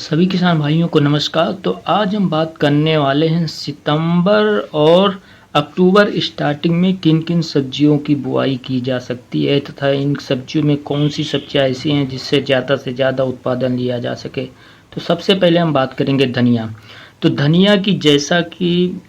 सभी किसान भाइयों को नमस्कार। तो आज हम बात करने वाले हैं सितंबर और अक्टूबर स्टार्टिंग में किन किन सब्जियों की बुआई की जा सकती है तथा इन सब्जियों में कौन सी सब्जियां ऐसी हैं जिससे ज़्यादा से ज़्यादा उत्पादन लिया जा सके। तो सबसे पहले हम बात करेंगे धनिया। तो धनिया की जैसा कि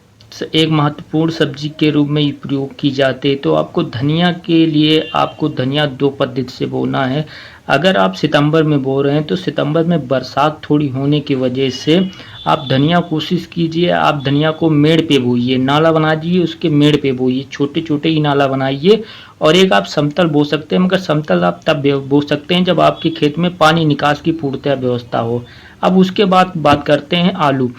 एक महत्वपूर्ण सब्जी के रूप में प्रयोग की जाती है, तो आपको धनिया के लिए आपको धनिया दो पद्धति से बोना है। अगर आप सितंबर में बो रहे हैं तो सितंबर में बरसात थोड़ी होने की वजह से आप धनिया कोशिश कीजिए आप धनिया को मेड़ पे बोइए, नाला बना दीजिए, उसके मेड़ पे बोइए, छोटे छोटे ही नाला बनाइए। और एक आप समतल बो सकते हैं, मगर समतल आप तब बो सकते हैं जब आपके खेत में पानी निकास की पूर्णतः व्यवस्था हो। अब उसके बाद बात करते हैं आलू।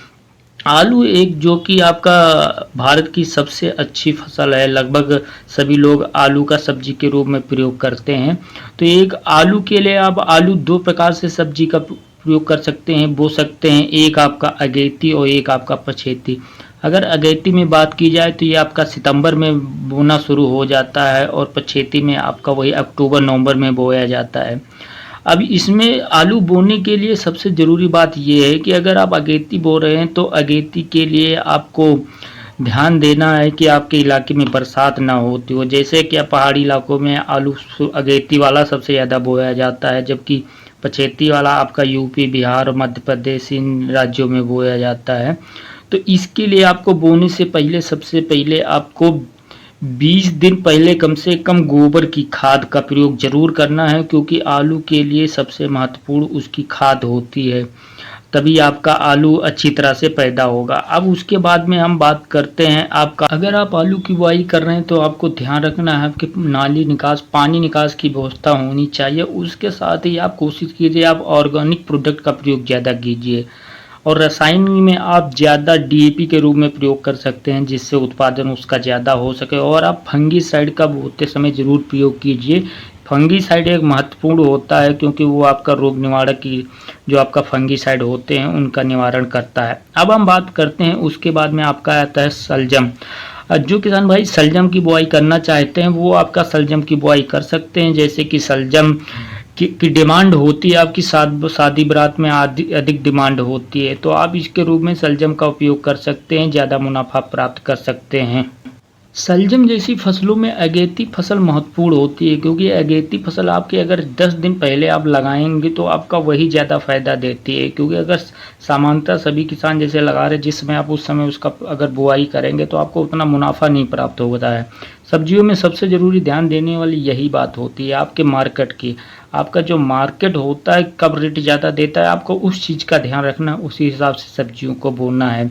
आलू एक जो कि आपका भारत की सबसे अच्छी फसल है, लगभग सभी लोग आलू का सब्जी के रूप में प्रयोग करते हैं। तो एक आलू के लिए आप आलू दो प्रकार से सब्जी का प्रयोग कर सकते हैं, बो सकते हैं। एक आपका अगेती और एक आपका पछेती। अगर अगेती में बात की जाए तो ये आपका सितंबर में बोना शुरू हो जाता है और पछेती में आपका वही अक्टूबर नवंबर में बोया जाता है। अब इसमें आलू बोने के लिए सबसे ज़रूरी बात ये है कि अगर आप अगेती बो रहे हैं तो अगेती के लिए आपको ध्यान देना है कि आपके इलाके में बरसात ना होती हो। जैसे कि पहाड़ी इलाकों में आलू अगेती वाला सबसे ज़्यादा बोया जाता है, जबकि पछेती वाला आपका यूपी, बिहार और मध्य प्रदेश इन राज्यों में बोया जाता है। तो इसके लिए आपको बोने से पहले सबसे पहले आपको 20 दिन पहले कम से कम गोबर की खाद का प्रयोग जरूर करना है, क्योंकि आलू के लिए सबसे महत्वपूर्ण उसकी खाद होती है, तभी आपका आलू अच्छी तरह से पैदा होगा। अब उसके बाद में हम बात करते हैं आपका, अगर आप आलू की बुआई कर रहे हैं तो आपको ध्यान रखना है कि नाली निकास, पानी निकास की व्यवस्था होनी चाहिए। उसके साथ ही आप कोशिश कीजिए आप ऑर्गेनिक प्रोडक्ट का प्रयोग ज़्यादा कीजिए, और रासायनिक में आप ज़्यादा डीएपी के रूप में प्रयोग कर सकते हैं जिससे उत्पादन उसका ज़्यादा हो सके। और आप फंगीसाइड का बोते समय ज़रूर प्रयोग कीजिए। फंगीसाइड एक महत्वपूर्ण होता है क्योंकि वो आपका रोग निवारक की जो आपका फंगीसाइड होते हैं उनका निवारण करता है। अब हम बात करते हैं उसके बाद में आपका आता है शलजम। जो किसान भाई शलजम की बुआई करना चाहते हैं वो आपका शलजम की बुआई कर सकते हैं। जैसे कि शलजम की डिमांड होती है आपकी शादी बारात में अधिक डिमांड होती है, तो आप इसके रूप में शलजम का उपयोग कर सकते हैं, ज़्यादा मुनाफा प्राप्त कर सकते हैं। शलजम जैसी फसलों में अगेती फसल महत्वपूर्ण होती है, क्योंकि अगेती फसल आपके अगर 10 दिन पहले आप लगाएंगे तो आपका वही ज़्यादा फायदा देती है। क्योंकि अगर सामान्यतः सभी किसान जैसे लगा रहे जिस समय आप उस समय उसका अगर बुआई करेंगे तो आपको उतना मुनाफा नहीं प्राप्त होता है। सब्जियों में सबसे ज़रूरी ध्यान देने वाली यही बात होती है आपके मार्केट की। आपका जो मार्केट होता है कब रेट ज़्यादा देता है, आपको उस चीज़ का ध्यान रखना, उसी हिसाब से सब्जियों को बोना है।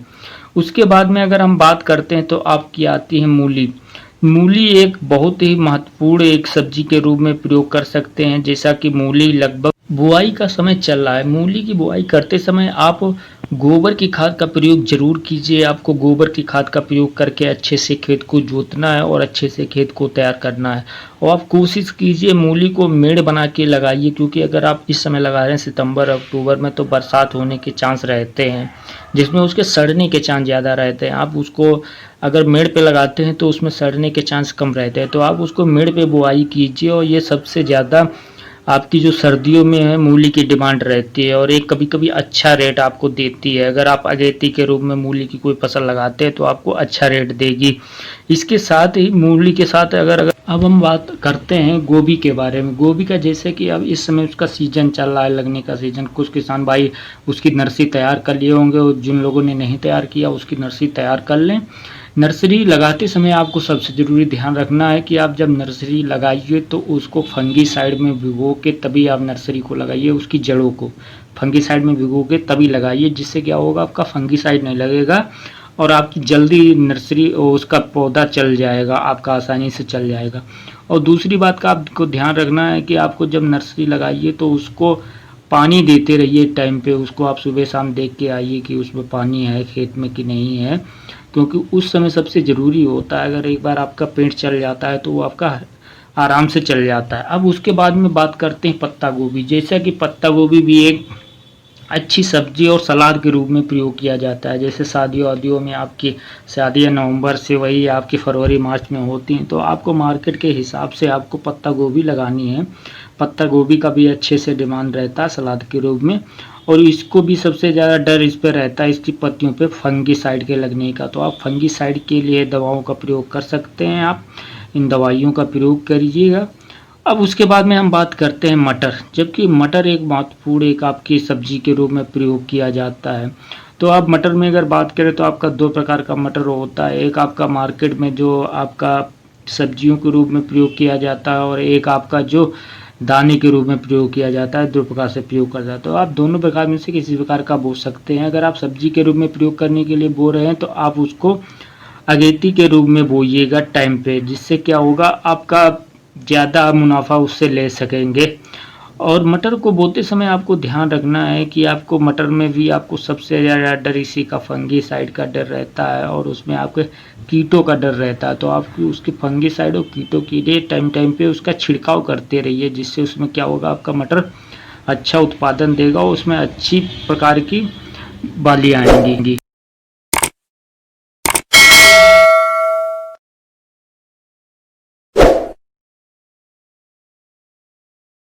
उसके बाद में अगर हम बात करते हैं तो आपकी आती है मूली। मूली एक बहुत ही महत्वपूर्ण एक सब्जी के रूप में प्रयोग कर सकते हैं। जैसा कि मूली लगभग बुआई का समय चल रहा है, मूली की बुआई करते समय आप गोबर की खाद का प्रयोग जरूर कीजिए। आपको गोबर की खाद का प्रयोग करके अच्छे से खेत को जोतना है और अच्छे से खेत को तैयार करना है। और आप कोशिश कीजिए मूली को मेड़ बना के लगाइए, क्योंकि अगर आप इस समय लगा रहे हैं सितंबर अक्टूबर में तो बरसात होने के चांस रहते हैं, जिसमें उसके सड़ने के चांस ज़्यादा रहते हैं। आप उसको अगर मेड़ पे लगाते हैं तो उसमें सड़ने के चांस कम रहते हैं, तो आप उसको मेड़ पे बुआई कीजिए। और ये सबसे ज़्यादा आपकी जो सर्दियों में है मूली की डिमांड रहती है और एक कभी कभी अच्छा रेट आपको देती है। अगर आप अगेती के रूप में मूली की कोई फसल लगाते हैं तो आपको अच्छा रेट देगी। इसके साथ ही मूली के साथ अगर अब हम बात करते हैं गोभी के बारे में। गोभी का जैसे कि अब इस समय उसका सीजन चल रहा है, लगने का सीजन। कुछ किसान भाई उसकी नर्सरी तैयार कर लिए होंगे और जिन लोगों ने नहीं तैयार किया उसकी नर्सरी तैयार कर लें। नर्सरी लगाते समय आपको सबसे ज़रूरी ध्यान रखना है कि आप जब नर्सरी लगाइए तो उसको फंगीसाइड में भिगो के तभी आप नर्सरी को लगाइए। उसकी जड़ों को फंगीसाइड में भिगो के तभी लगाइए, जिससे क्या होगा आपका फंगीसाइड नहीं लगेगा और आपकी जल्दी नर्सरी उसका पौधा चल जाएगा, आपका आसानी से चल जाएगा। और दूसरी बात का आपको ध्यान रखना है कि आपको जब नर्सरी लगाइए तो उसको पानी देते रहिए टाइम पे। उसको आप सुबह शाम देख के आइए कि उसमें पानी है खेत में कि नहीं है, क्योंकि उस समय सबसे ज़रूरी होता है। अगर एक बार आपका पेड़ चल जाता है तो वो आपका आराम से चल जाता है। अब उसके बाद में बात करते हैं पत्ता गोभी। जैसा कि पत्ता गोभी भी एक अच्छी सब्जी और सलाद के रूप में प्रयोग किया जाता है। जैसे शादियों वादियों में आपकी शादियाँ नवंबर से वही आपकी फरवरी मार्च में होती हैं, तो आपको मार्केट के हिसाब से आपको पत्ता गोभी लगानी है। पत्ता गोभी का भी अच्छे से डिमांड रहता है सलाद के रूप में। और इसको भी सबसे ज़्यादा डर इस पे रहता है इसकी पत्तियों पे फंगीसाइड के लगने का। तो आप फंगीसाइड के लिए दवाओं का प्रयोग कर सकते हैं, आप इन दवाइयों का प्रयोग करिएगा। अब उसके बाद में हम बात करते हैं मटर, जबकि मटर एक महत्वपूर्ण एक आपकी सब्जी के रूप में प्रयोग किया जाता है। तो आप मटर में अगर बात करें तो आपका 2 प्रकार का मटर होता है, एक आपका मार्केट में जो आपका सब्जियों के रूप में प्रयोग किया जाता है और एक आपका जो दाने के रूप में प्रयोग किया जाता है, 2 प्रकार से प्रयोग कर जाता है। तो आप दोनों प्रकार में से किसी प्रकार का बो सकते हैं। अगर आप सब्जी के रूप में प्रयोग करने के लिए बो रहे हैं तो आप उसको अगेती के रूप में बोइएगा टाइम पे, जिससे क्या होगा आपका ज़्यादा मुनाफा उससे ले सकेंगे। और मटर को बोते समय आपको ध्यान रखना है कि आपको मटर में भी आपको सबसे ज़्यादा डर इसी का फंगीसाइड का डर रहता है और उसमें आपके कीटों का डर रहता है। तो आप उसके फंगीसाइड और कीटों के लिए टाइम टाइम पे उसका छिड़काव करते रहिए, जिससे उसमें क्या होगा आपका मटर अच्छा उत्पादन देगा और उसमें अच्छी प्रकार की बालियाँ आएंगी।